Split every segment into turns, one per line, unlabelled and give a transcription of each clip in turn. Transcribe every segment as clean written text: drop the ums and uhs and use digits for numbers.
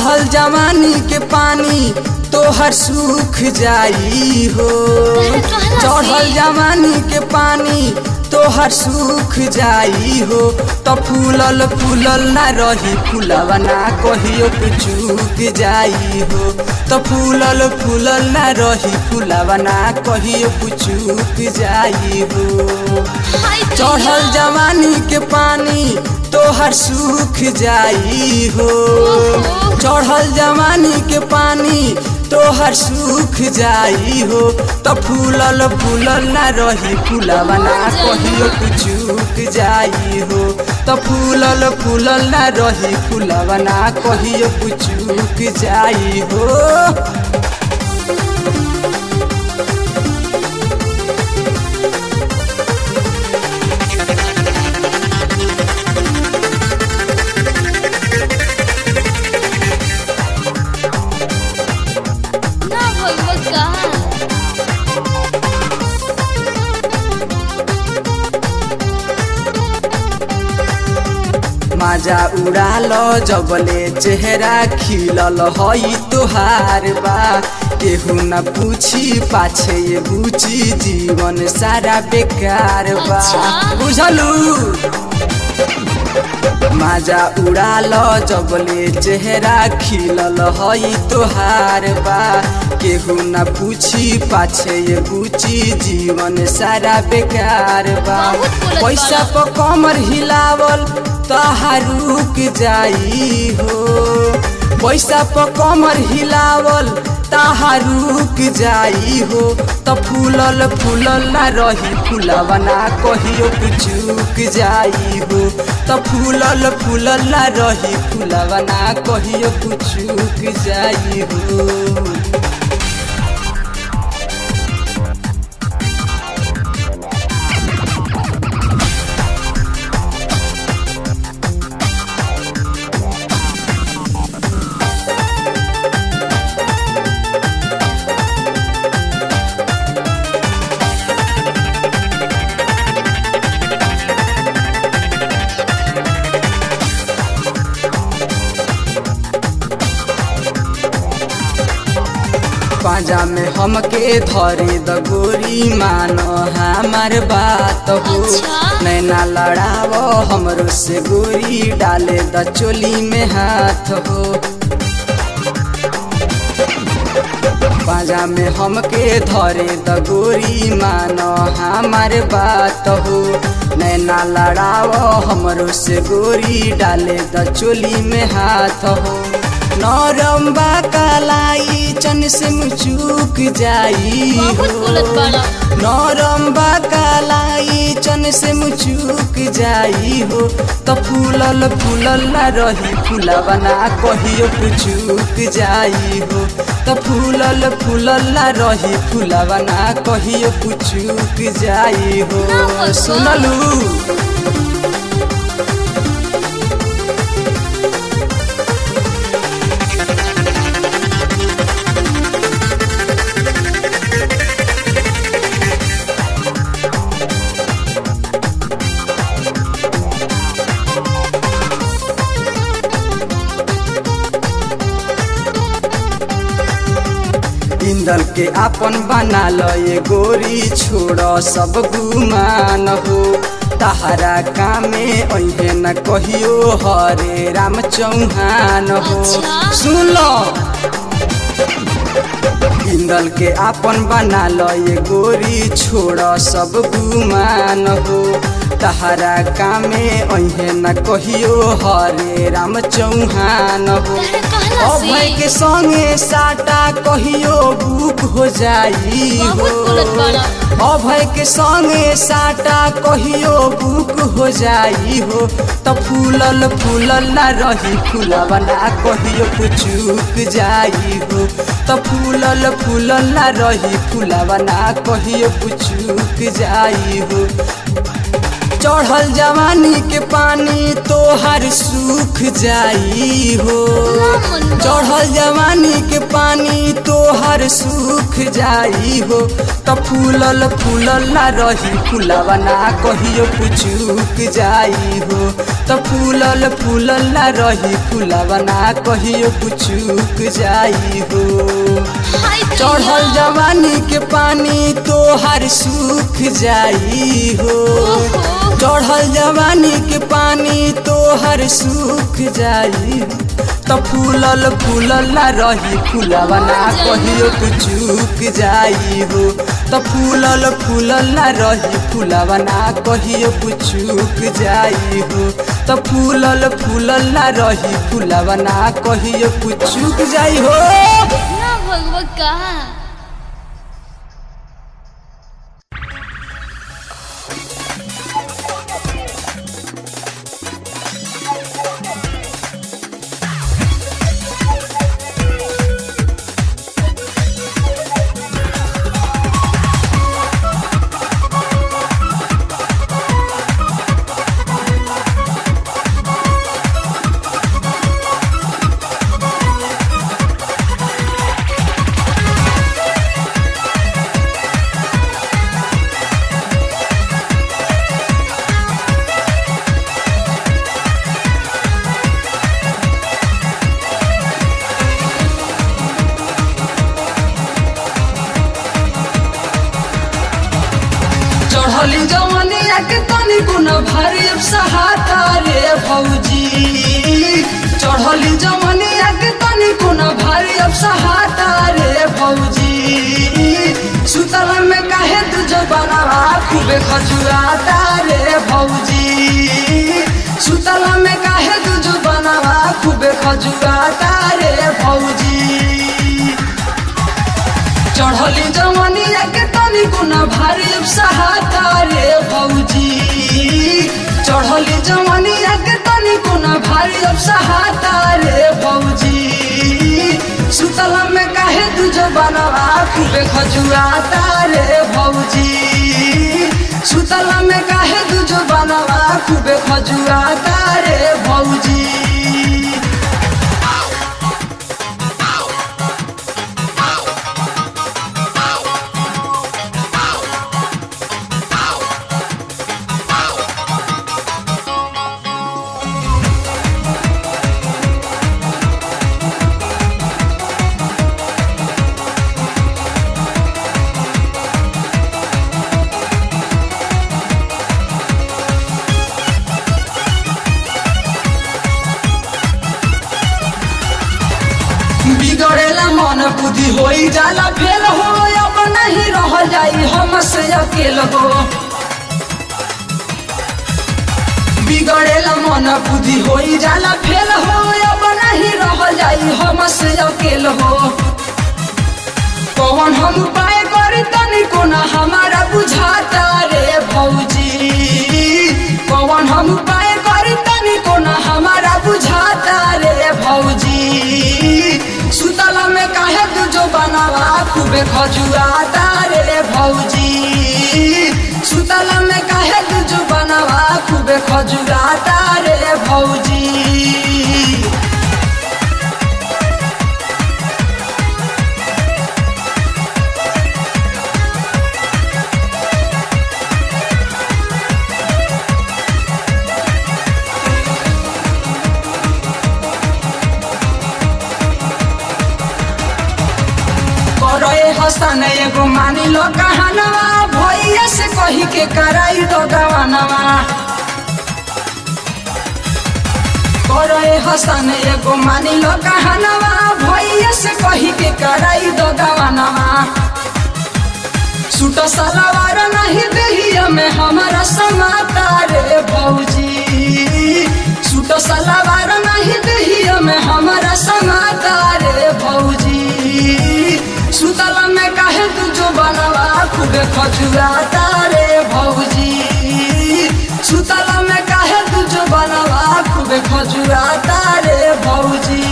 चढ़ल जवानी के पानी तोहर सूख जाई हो। चढ़ल जवानी के पानी तोहर सूख जाई हो। तो फूलल फूलल ना रही फूलवा ना कहियो चूक जाई हो। तो फूलल फूलल ना रही फूलवा ना कहियो चूक जाई हो। चढ़ल जवानी के पानी तोहर सूख जाई हो। चढ़ल जवानी के पानी तोहर सूख जाई हो। तो फूलल फूलल ना रही फूलवा ना कहियो चूक जाई हो। तो फूलल फूलल ना रही फूलवा ना कहियो चूक जाई हो। माजा उड़ाल जबले चेहरा खिलल हई तोहार बा। केहू न पूछी पाछे ये बुची जीवन सारा बेकार बा। बुझलू माजा उड़ाल जबले चेहरा खिलल हई तोहार बा। केहू न पूछी पाछे ये बुची जीवन सारा बेकार बा। पैसा पर कमर हिलावल तहार रुक जाई हो। पैसा पर कमर हिलावल तहार रुक जाई हो। तो फूलल फूलल ना रही फूलवा ना कहियो चूक जाई हो। तो फूलल फूलल ना रही फूलवा ना कहियो चूक जाई हो। पाजा में हमके धरे द गोरी मानो हमार बात हो। नैना लड़ाव हमरो से गोरी डाले द चोली में हाथ हो। पाजा में हमके धरे द गोरी मानो हमार बात हो। नैना लड़ाव हमरो से गोरी डाले द चोली में हाथ हो। नरम बा कलाई चन से मुचुक जाई हो। नरम बा कलाई चन से मुचुक जाई हो। तो फूलल फूलल ना रही फूलवा ना कहियो चूक जाई हो। तो फूलल फूलल ना रही फूलवा ना कहियो चूक जाई हो। सुनलू इंदल के आपन बना लो ये गोरी छोड़ सब गुमान हो। तहरा कामे अहे न कहियो हरे राम चौहान हो। सुन लो इंदल के आपन बना लो ये गोरी छोड़ सब गुमान हो। तहरा कामे अहे न कहियो हरे राम चौहान हो। अभय के संगे साटा कहियो बुक हो जाई हो। अभय के संगे साटा कहियो बुक हो जाई हो। तो फूलल फूलल ना रही फूलवा ना कहियो चूक जाई हो। तो फूलल फूलल ना रही फूलवा ना कहियो चूक जाई हो। चढ़ल जवानी के पानी तोहर सूख जाई हो। चढ़ल चढ़ल जवानी के पानी तोहर सूख जाई हो तो फूलल फूलल ना रही फुलावा ना कहियो पुचुक जाई हो तो फूलल फूलल ना रही फुलावा ना कहियो पुचुक जाई हो। चढ़ल जवानी के पानी तोहर सूख जाई हो चढ़ल जवानी के पानी तोहर सूख जाई तो फूलल फूलल ना रही फुलावा ना कहियो चूक जाई हो तो फूलल फूलल ना रही फुलावा ना कहियो चूक जाई हो तो फूलल फूलल ना रही फुलावा ना कहियो चूक जाई हो
ना भगवा का
चढ़ली जवनिया के तनी गुना भारी अब सहाता रे भौजी चढ़ली जवनिया के तनी गुना भारी अब सहाता रे भौजी सुतल में काहे तुझो बनावा खूबे खजुआता रे भौजी सुतल में काहे तुझो बनावा खूबे खजुआता रे भौजी चढ़ली जवनिया के तनी गुना भारी अब सहाता रे भौजी चढ़ली जवनिया के तनी गुना भारी अब सहाता रे भौजी सुतल में काहे तुझो बनवा खूबे खजुआता रे भौजी सुतल में काहे तुझो बनवा खूबे खजुआता रे भौजी बिगड़ेला मन बुद्धि होई जाला फेल हो अब नहीं रह जाई हमसे अकेल हो बिगड़ेला मन बुद्धि होई जाला फेल हो अब नहीं रह जाई हमसे अकेल हो कौन हम उपाय करी तनी कोना हमारा बुझाता रे भौजी कौन हम उपाय करी तनी कोना हमारा बुझाता रे भौजी सुतल में काहे तुझो बनावा खूबे खजुआता रे भौजी सुतल में काहे तुझो बनावा खूबे खजुआता रे भौजी हसन एगो मानी लो कहानवा भैया से कही के कराई दो गवानवा करे हसन एगो मानी लो कहानवा भैया से कही के कराई दो गवानवा सूट सलवार नहीं देहिया में हमारा समाता रे भौजी सूट सलवार नहीं देहिया में हमारा समाता रे भौजी सुतल में काहे तुझो बनवा खूबे खजुआता रे भौजी सुतल में काहे तुझो बनवा खूबे खजुआता रे भौजी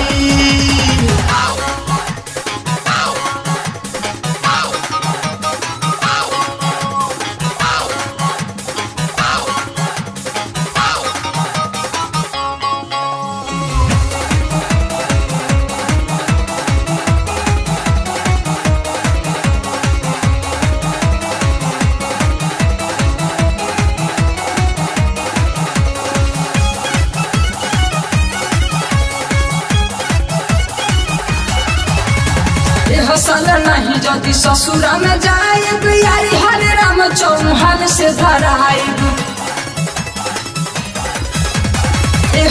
हसल नहीं जदि ससुरा में जाएब यारी हरे राम चौहान से धराएब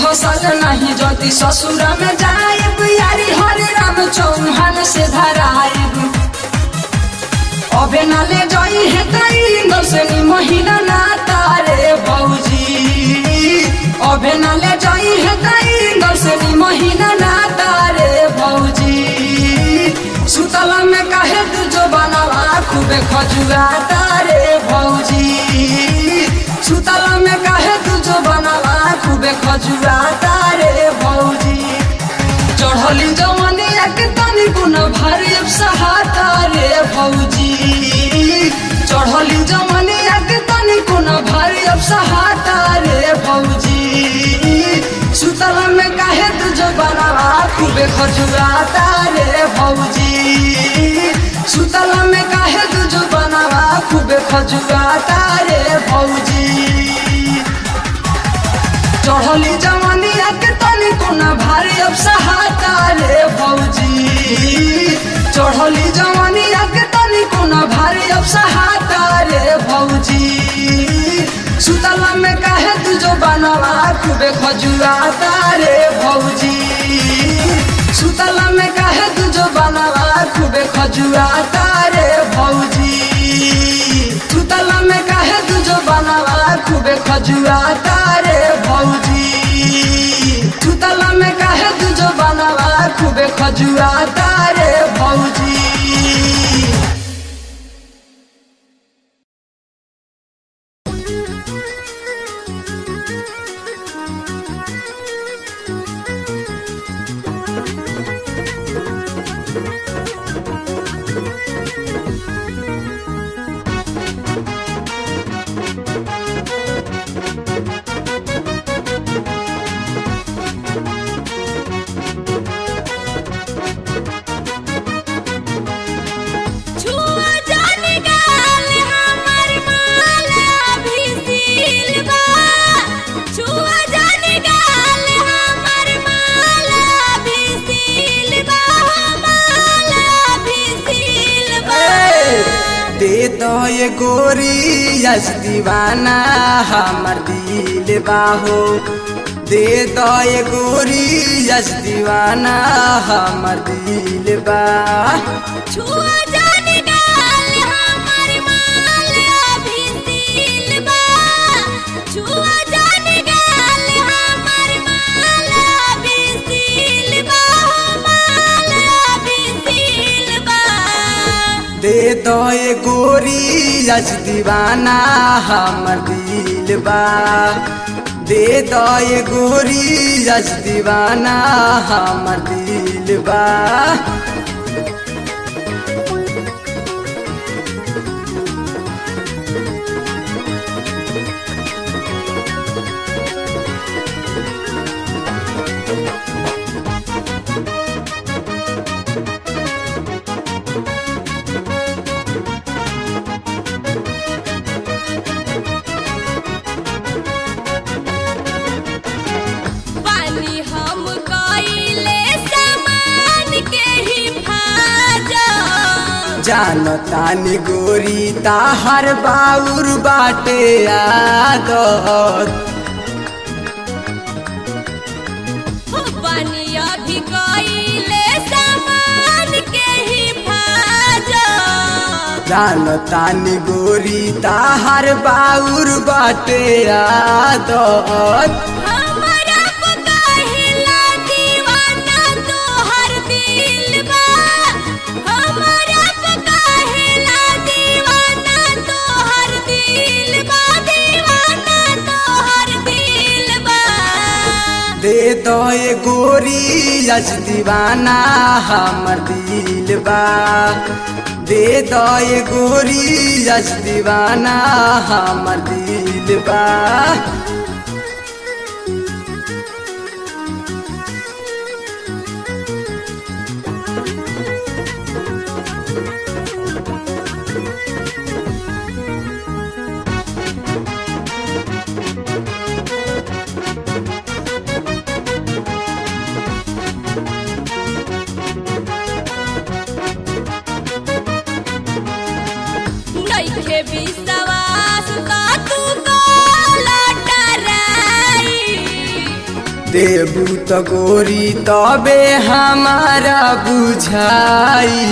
हसल नहीं जदि ससुरा में जाएब यारी हरे राम चौहान से धराएब अबे ना ले जाई है तई दसनी महिला ना तारे भौजी अबे ना ले जाई है तई दसनी महिला ना तारे भौजी सुतला में काहे तू जो बनावा खूबे खजुआ तारे भौजी सुतला में काहे तू जो बनावा खूबे खजुआ तारे भौजी चढ़ली जवनिया के तनी गुण भारी अब सहाता रे भौजी चढ़ली जवनिया के तनी गुण भारी अब सहाता रे भौजी सुतला में काहे तू जो बनावा खूबे खजुआ तारे भौजी सुतला में काहे तू जो बनावा खूबे खजुआ तारे भौजी चढ़ली जवनिया के तनी कोना भारी अब सहाता रे भौजी चढ़ली जवनिया के तनी कोना भारी अब सहाता रे भौजी सुतला में काहे तू जो बनावा खूबे खजुआ तारे भौजी सुतला में काहे तू जो बनावा खूबे खजुआ तारे भौजी सुतला में काहे तू जो बनावा खूबे खजुआ तारे भौजी सुतला में काहे तू जो बनावा खूबे खजुआ तारे भौजी ये गोरी यस दीवाना हमर दिल बाहो दे दो ये गोरी यस दीवाना हमर दिल बा छुआ जाने गाल हमर माल अभी दिल बा छुआ जाने गाल हमर माल अभी दिल बा माल अभी दिल बा दे दो ये गोरी यस दीवाना हमर दिल बा दे दो ये गोरी यस दीवाना हमर दिल बा जानो तानी गोरी ताहर बाउर बाटे आदत बनिया भी गईले सामान के हिफाजत जानो तानी गोरी ताहर बाउर बाटे आदत दे दो ये गोरी यस दीवाना हमर दिल बा दे दो ये गोरी यस दीवाना हमर दिल बा
नइखे विश्वास का तू काला डराई
देबू तो गोरी तबे हमारा बुझाई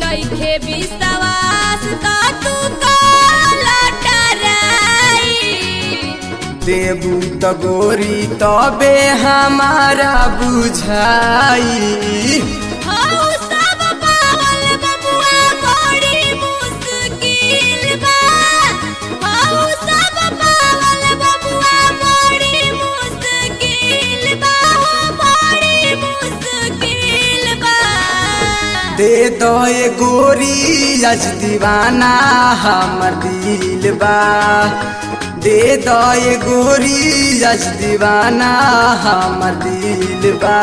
नइखे विश्वास का तू काला डराई
देबू तो गोरी तबे हमारा बुझाई
हौ सब पावल बबुआ बड़ी मुश्किल बा हौ सब पावल बबुआ बड़ी मुश्किल बा हो बड़ी मुश्किल बा
दे दो ये गोरी आज दीवाना हमर दिल बा दे दो ये गोरी आज दीवाना हमर दिल बा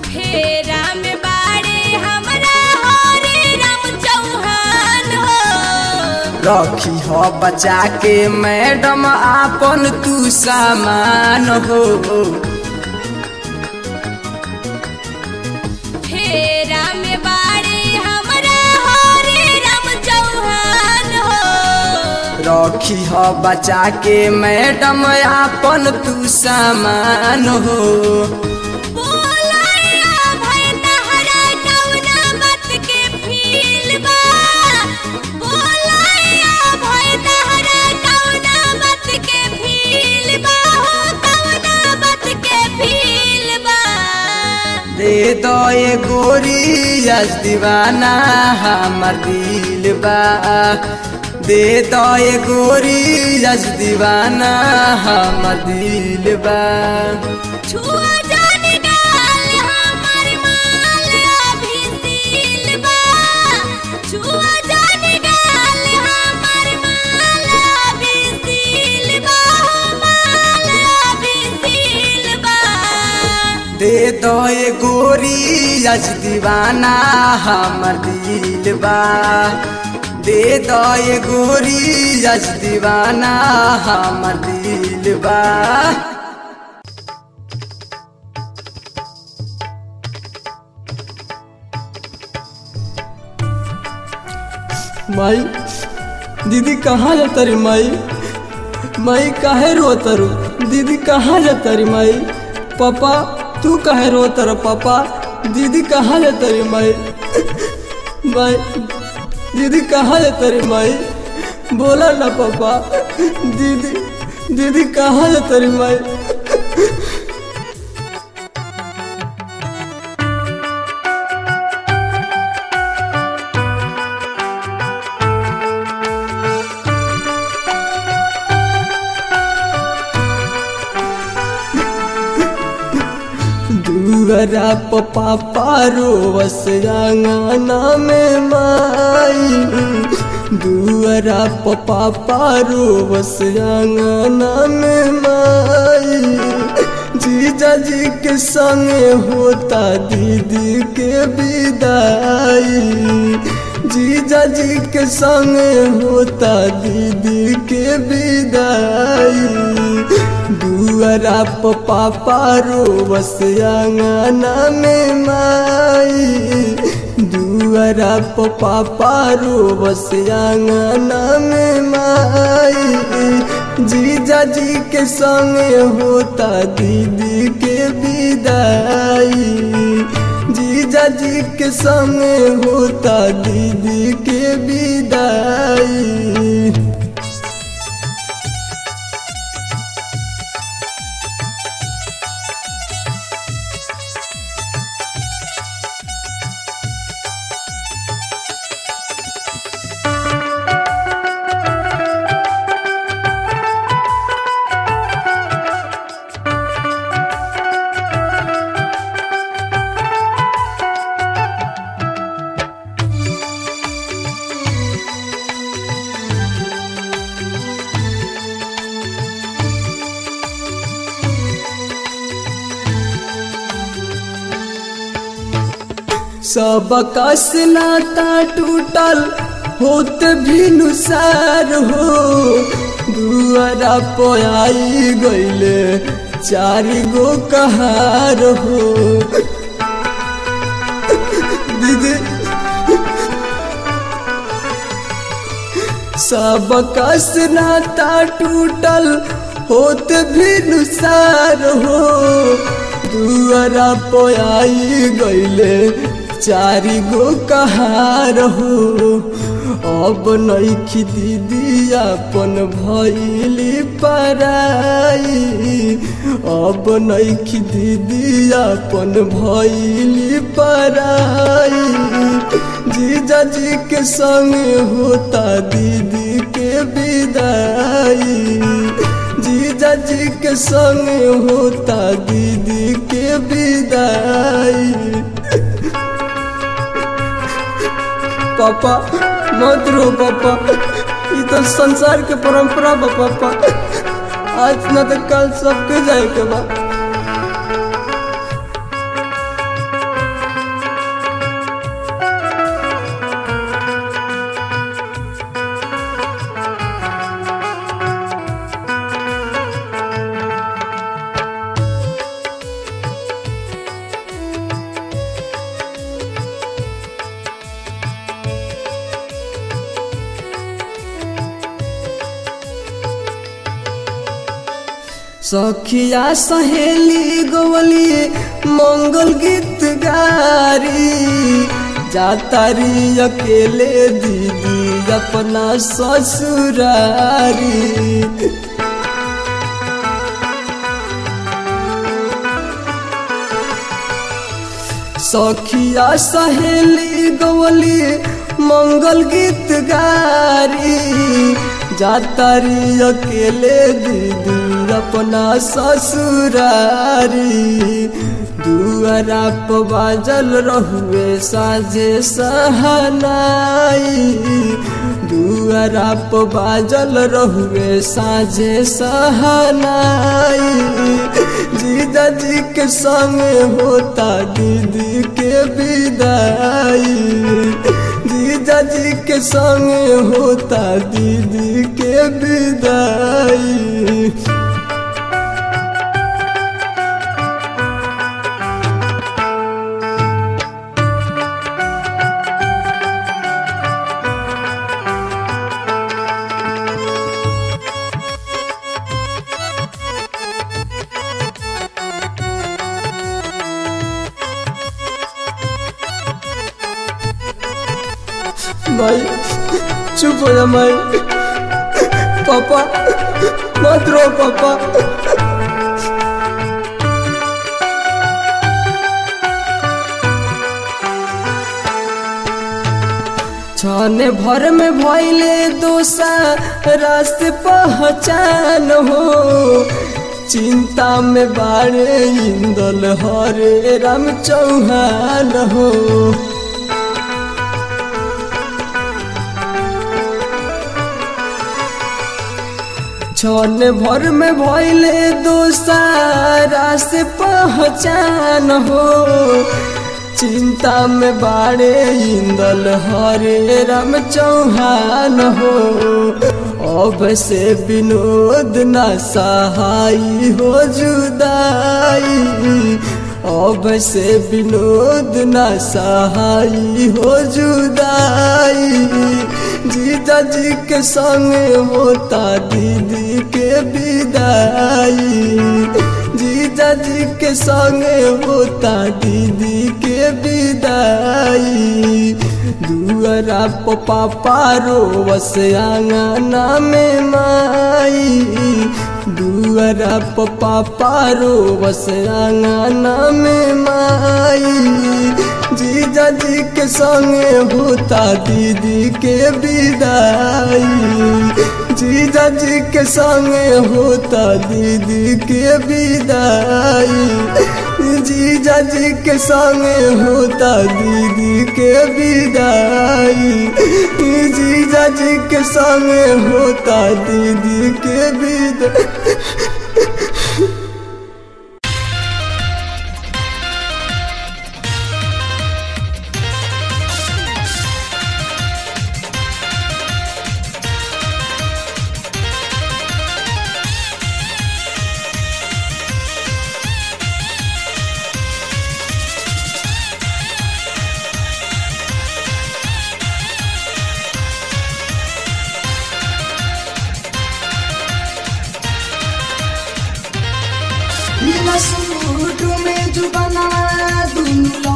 फेरा में बाड़े हमरा हरे राम चौहान हो
रखी हो बचा के मैडम आपन तू सामान हो
फेरा में बाड़े हमरा हरे राम चौहान हो
रखी हो बचा के मैडम आपन तू सामान हो
बोलाया भई तहरा कौना बात के फील बा बोलाया भई तहरा कौना बात के फील बा हो कौना बात के फील बा
दे दो ये गोरी आज दीवाना हमर दिल बा दे दो ये गोरी आज दीवाना हमर दिल बा
छुआ जान गाल हमर माल अभी सील बा छुआ जान गाल हमर माल अभी सील बा हो माल अभी सील बा
दे दो ये गोरी आज दीवाना हमर दिल बा दे दो ये गोरी आज दीवाना हमर दिल बा
माई दीदी कहाँ जाता रे माई माई काहे रोता रो दीदी कहाँ जाता रे माई पापा तू काहे रोता रो पापा दीदी कहाँ जाता रे माई माई दीदी कहाँ जाता रे माई बोला ना पापा दीदी कहाँ जाता रे माई दुअरा पापा रोवस आंगना में माई दुअरा पापा रोवस आंगना में माई जीजा जी के संगे होता दीदी के विदाई जीजा जी के संगे होता दीदी के विदाई दुअरा पापा रोवस आंगना में माई दुअरा पापा रोवस आंगना में माई जीजा जी के संगे होता दीदी के विदाई जीजा जी के संगे होता दीदी के विदाई। सबका से नाता टूटल होत भी नुसार हो दुआरा पोयाई गईले 4 गो कहार हो दीदी सबका से नाता टूटल होत भी नुसार हो दुआरा पोयाई गईले 4 गो कहार हो अब नइखी दीदी अपन भइली पराई अब नइखी दीदी अपन भइली पराई जीजा जी के संग होता दीदी के विदाई जीजा जी के संग होता दीदी के विदाई पापा मत रो पापा ये तो संसार के परंपरा बा पापा आज न तो कल सबके जाए के बा सखिया सहेली गोवली मंगल गीत गारी जातारी अकेले दीदी अपना ससुरारी सखिया सहेली गोवली मंगल गीत गारी जातारी अकेले दीदी अपना ससुरारी दुआरा पर बाजल रहुए साझे सहनाई दुआरा पर बाजल रहुए साझे सहनाई जीजा जी के संग होता दीदी के विदाई जीजा जी के संग होता दीदी के विदाई माई चुप हो जा माई पापा मत रो पापा छाने भर में भइले दोसा रास्ते पहचान हो चिंता में बाड़े इंदल हरे राम चौहान हो छन भर में भइले दोसारा से पहचान हो चिंता में बाड़े इंदल हरे राम चौहान हो अब से विनोद न सहाई हो जुदाई अब से विनोद न सहाई हो जुदाई जीजा जी के संग होता दीदी के विदाई जीजा जी के संग होता दीदी के विदाई दुआरा पर पापा रोवस आंगना में माई दुआरा पर पापा रोवस आंगना में माई जीजा जी के संग होता दीदी के विदाई जीजा जी के संग होता दीदी के विदाई जीजा जी के संग होता दीदी के विदाई जीजा जी के संग होता दीदी के विदाई।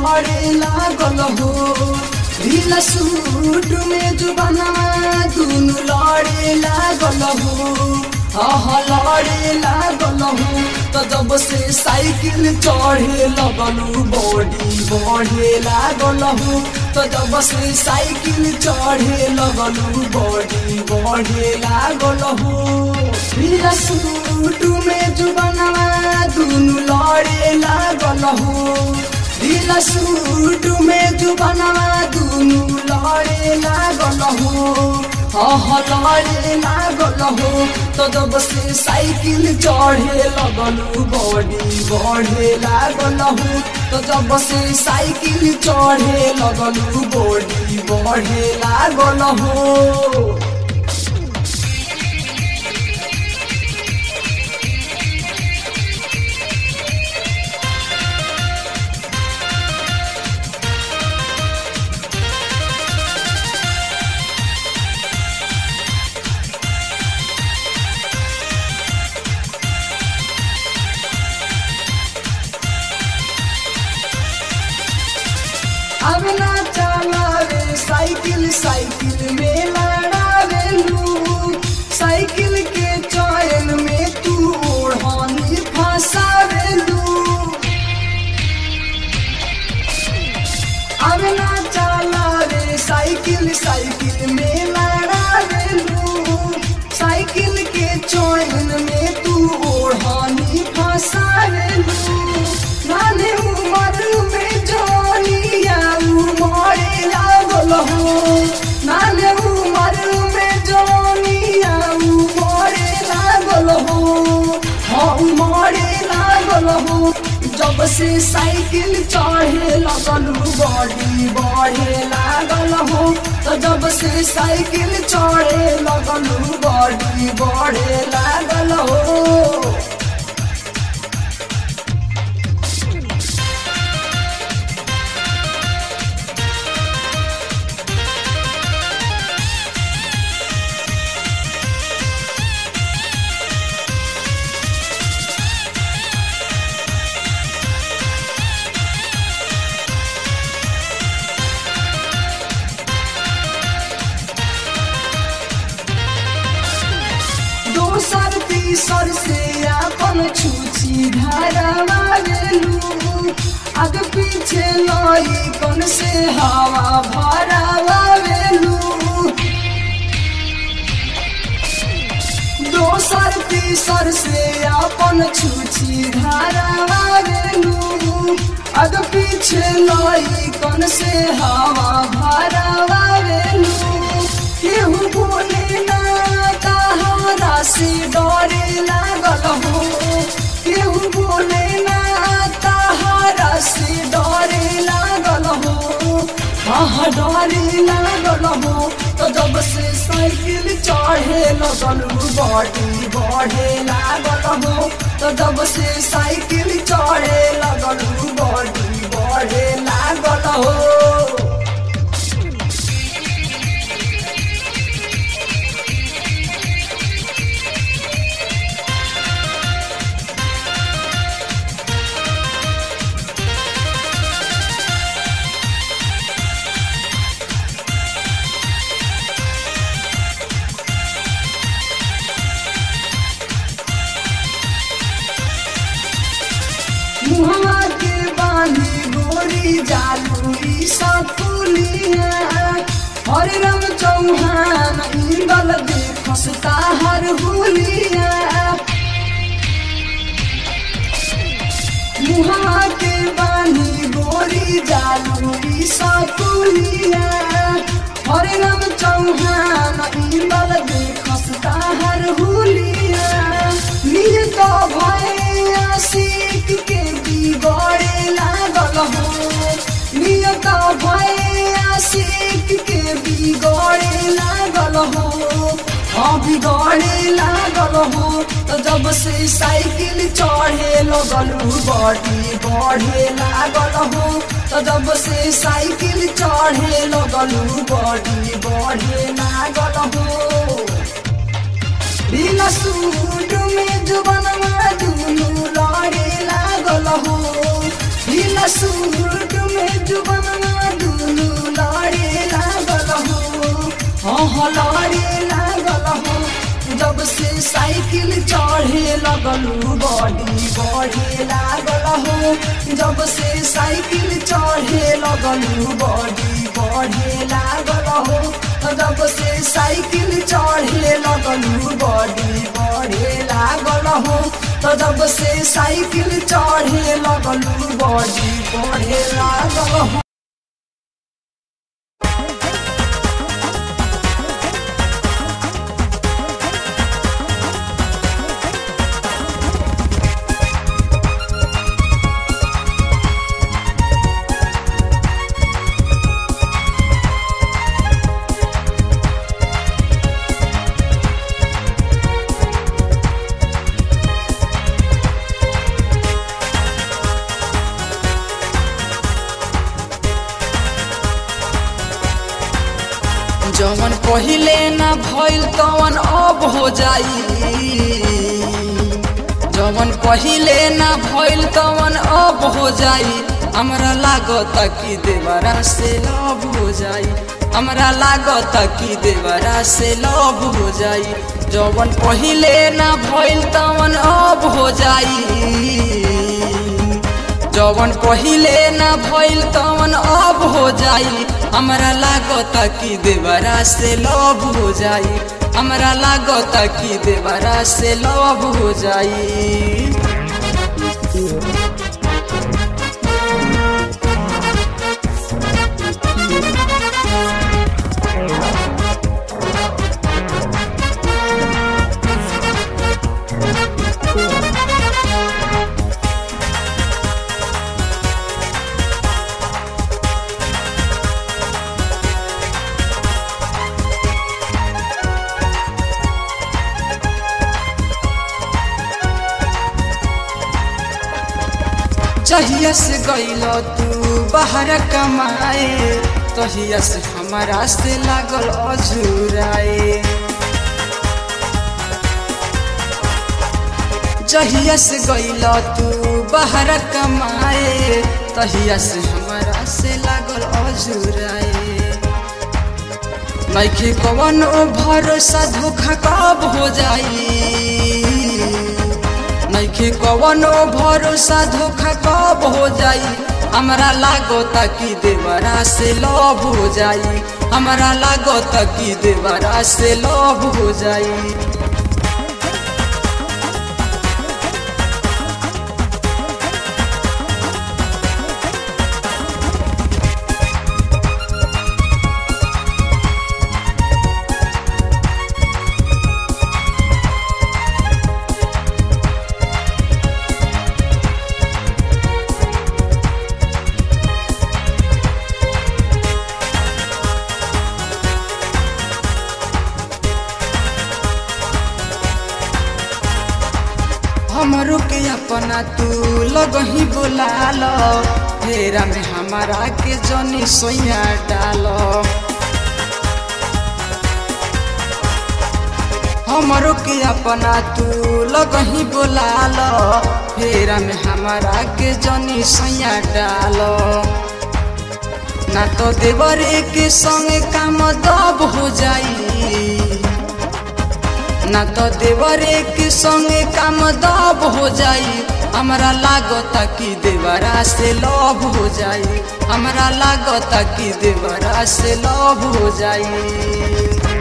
लड़े लागल हो ढीला सूट में जुबाना दुनु लड़े लागल हो लड़े लागल हो तो जब से साइकिल चढ़े लगलू बॉडी बढ़े लागल हो तो जब से साइकिल चढ़े लगलू बॉडी बढ़े लागल हो ढीला सूट में जुबाना दुनु लड़े लागल हो ढीला सूट में जुबाना दुनु लड़े लागल हो लड़े लागल हो तो जब से साइकिल चढ़े लगलू बॉडी बढ़े लागल हो तो जब से साइकिल चढ़े लगलू बॉडी बढ़े लागल हो अब ना चलावे साइकिल साइकिल में लड़ावेलू साइकिल के चैन में तू ओढ़नी फंसावेलू अब ना चलावे साइकिल साइकिल में लड़ावेलू साइकिल के चैन में तू ओढ़नी फंसावेलू नाने उम्र में जोनिया उमरे लागल हो नाने उम्र में जोनिया उमरे लागल हो उमरे लागल हो जब से साइकिल चढ़े लगलू बॉडी बढ़े लागल हो तो जब से साइकिल चढ़े लगलू बॉडी बढ़े लागल हो दोसर तीसर से अपन छूची धरवावेलू आगे पीछे लई कन से हवा भरवावेलू दोसर तीसर से अपन छूची धरवावेलू आगे पीछे लई कन से हवा भरवावेलू केहू बोले ना तहरा से डरे लागल हो केहू बोले ना तहरा से डरे लागल हो डरे लागल हो तो जब से साइकिल चढ़े लगलू बॉडी बढ़े लागल हो तो जब से साइकिल चढ़े लगलू बॉडी बढ़े लागल हो मुहवा के बांधी गोरी जालूरी सकुलिया हरे राम चौहान इंगल देखसता हर हुलिया मुहवा के बांधी गोरी जालूरी सकुलिया हरे राम चौहान इंगल देखसता हर हुलिया नियत भैया सीख के बिगड़े लागल हो नियत भैया सीख के बिगड़े लागल हो बिगड़े लागल हो तो जब से साइकिल चढ़े लगलू बॉडी बढ़े लागल हो तो जब से साइकिल चढ़े लगलू बॉडी बढ़े लागल हो ढीला सूट में जुबाना दुनु लड़े लागल हो ढीला सूट में लहरे लागल हो जब से साइकिल चढ़े लगलू बॉडी बढ़े लागल हो जब से साइकिल चढ़े लगलू बॉडी बढ़े लागल हो जब से साइकिल चढ़े लगलू बॉडी बढ़े लागल हो जब से साइकिल चढ़े लगलू बॉडी बढ़े लागल हो। जवन पहिले ना भइल तवन अब हो जाई जवन पहिले ना भइल तवन अब हो जाई हमरा लागत कि देवरा से लव हो जाई हमरा लागत कि देवरा से लव हो जाई जवन पहिले ना भइल तवन अब हो जाई जवन पहिले ना भइल तवन अब हो जाई हमरा लागत कि देवरा से लव हो जाई हमरा लागत कि देवरा से लव हो जाई। जहिया से गइल तू बाहर कमाए तहिया से हमारा से लागल अझुराए जहिया से गइल तू बाहर कमाए तहिया से हमारा से लागल अझुराए नइखे कवनो भरोसा धोखा कब हो जाई नइखे कवनो भरोसा धोखा कब हो जाई हमरा लागत कि देवरा से लव हो जाई हमरा लागत कि देवरा से लव हो जाई। हमरो के अपना तू लगही बोला लो फेरा में हमारा के जनी सोया डालो हमरो के अपना तू लगही बोला लो फेरा में हमारा के जनी सोया डालो ना तो देवर के संगे काम दब हो जाई ना तो देवर के संगे काम दब हो जाई हमरा लागत कि देवरा से लव हो जाई हमरा लागत कि देवरा से लव हो जाई।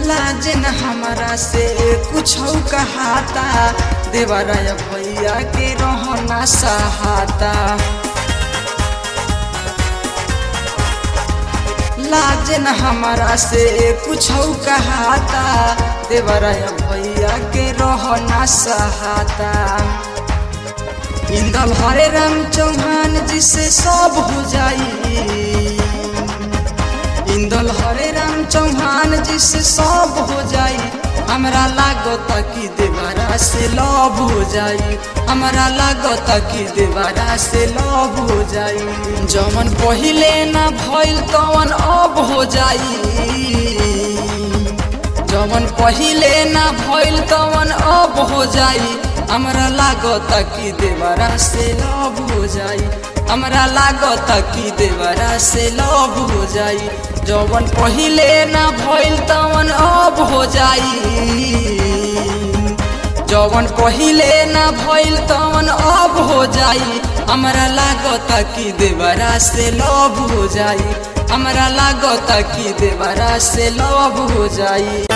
लाजन हमारा से कुछ कहाता देवरा भैया के रहना सहाता लाजन हमारा से कुछ कहाता देवरा भैया के रहना सहाता इंदल हरे राम चौहान जिसे सब हो जाई इंदल हरे जान जी से सब हो जाई, हमरा लागता कि देवरा से लव हो जाई, हमरा लागता कि देवरा से लव हो जाई। जवन पहिले ना भइल तवन अब हो जाई, जवन पहिले ना भइल तवन अब हो जाई, हमरा लागता कि देवरा से लव हो जाई, हमरा लागता कि देवरा से लव हो जाई। जवन पहिले ना भइल तवन अब हो जाई, जवन पहिले ना भइल तवन अब हो जाई, हमरा लागता कि देवरा से लव हो जाई, हमरा लागता कि देवरा से लव हो जाई।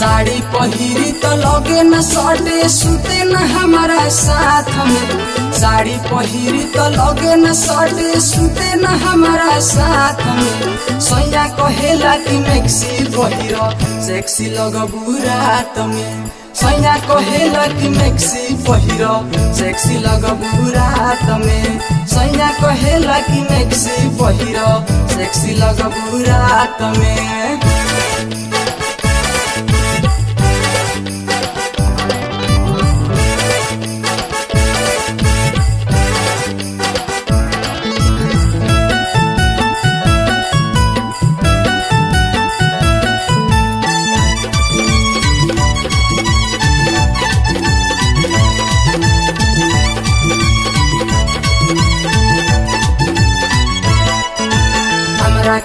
साड़ी पहिरी तो लगे न सटे सुते न हमारा साथ में, साड़ी पहिरी तो लगे न सटे सुते न हमारा साथ में। सैया कहेला कि मैक्सी पहिरो सेक्सी लगबू रात में, सैया कहेला कि मैक्सी पहिरो सेक्सी लगबू रात में, सैया कहेला कि मैक्सी पहिरो सेक्सी लगबू रात में।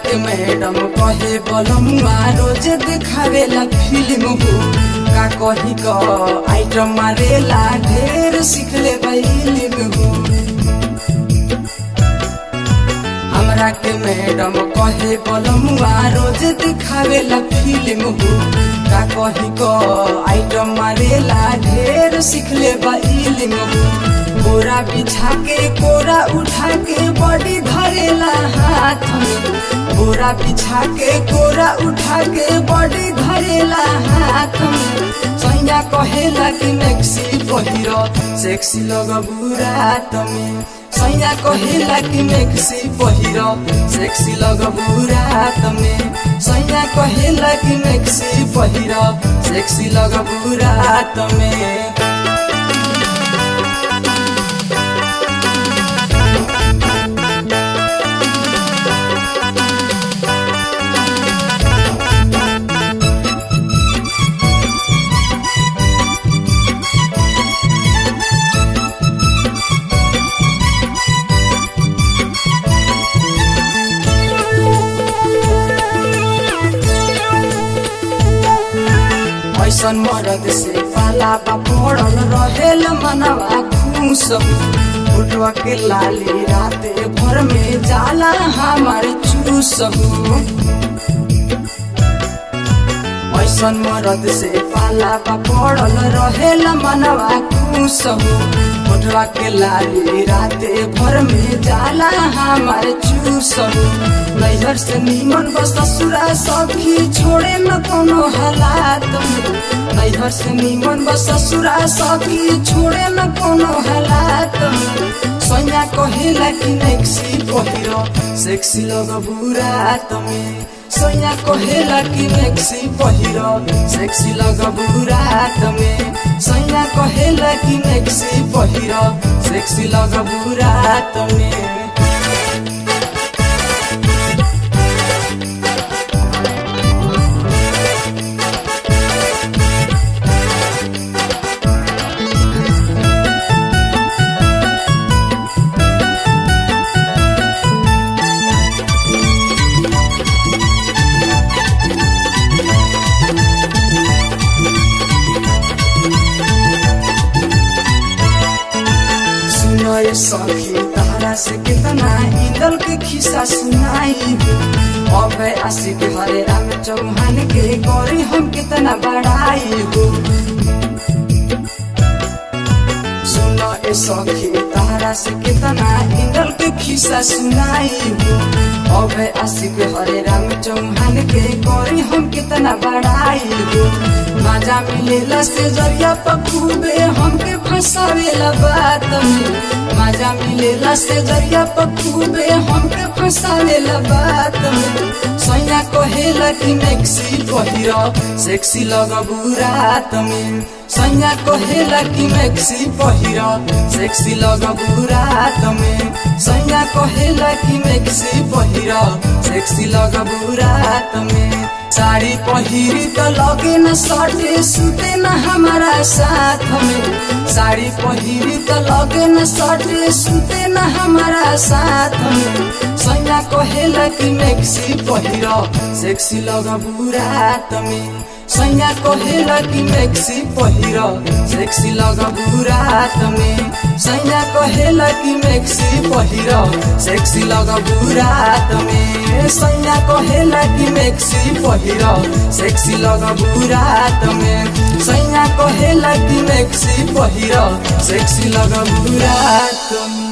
के मैडम कहे बलमुआ रोज देखावेला फिल्म हो, का कही क आइटम मारेला ढेर सिखले इल्म हो। हमरा के मैडम कहे बलमुआ रोज देखावेला फिल्म हो, का कही क आइटम मारेला ढेर सिखले इल्म हो। कोरा बिछा के कोरा उठा के बॉडी धरेला हाथ में, कोरा बिछा के कोरा उठा के बॉडी धरेला हाथ में। सैया कहेला कि मैक्सी पहिरो सेक्सी लगबू रात में, सैया कहेला कि मैक्सी पहिरो सेक्सी लगबू रात में, सैया कहेला कि मैक्सी पहिरो सेक्सी लगबू रात में। ऐसन मरद से पाला बा पड़ल रहेल मनवा खुश, उठवा के लाली राते भर में जाला हमार चूस। ऐसन मरद से पाला बा पड़ल रहेल मनवा खुश, उठवा के लाली राते भर में जाला हमार चूस। नैहर से नीमन बस ससुरा सखी छोड़े न कोनो हालात में, नैहर से नीमन बस ससुरा सखी छोड़े न कोनो हालात में। सैया कहेला कि मैक्सी पहिरो सेक्सी लगबू रात में, सैया कहेला कि मैक्सी पहिरो सेक्सी लगबू रात में, सैया कहेला कि मैक्सी पहिरो सेक्सी लगबू रात में। सखी तारा से कितना इंदल के खिस्सा सुनाई, अब आशिक हरे राम चौहान के गौरी हम कितना बड़ाई हो। सखी तारा से कितना इंगल के खिस्सा सुनाई हो। अब आशिक हरे राम चौहान के करी हम कितना बड़ाई हो। मजा मिलेला से जरिया पखूबे हमके फंसावेला बात में। मजा मिलेला से जरिया पखूबे हमके फंसावेला बात में। सैया कहेला कि मैक्सी पहिरा सेक्सी लगबू रात में। सैया कहेला कि मैक्सी पहिरा सेक्सी लगबू रात में। सैया कहेला कि मैक्सी पहिरा सेक्सी लगबू रात में। साड़ी पहिरी तो लगे न सटे सुते न हमारा साथ में। साड़ी पहिरी तो लगे न सटे सुते न हमारा साथ में। सैया कहेला कि मैक्सी पहिरा सेक्सी लगबू रात में। सैया कहेला कि मैक्सी पहिरा सेक्सी लगबू रात में। सैया कहेला कि मैक्सी पहिरा सेक्सी लगबू रात में। सैया कहेला कि मैक्सी पहिरा सेक्सी लगबू रात में। सैया कहेला कि मैक्सी पहिरा सेक्सी लगबू रात में।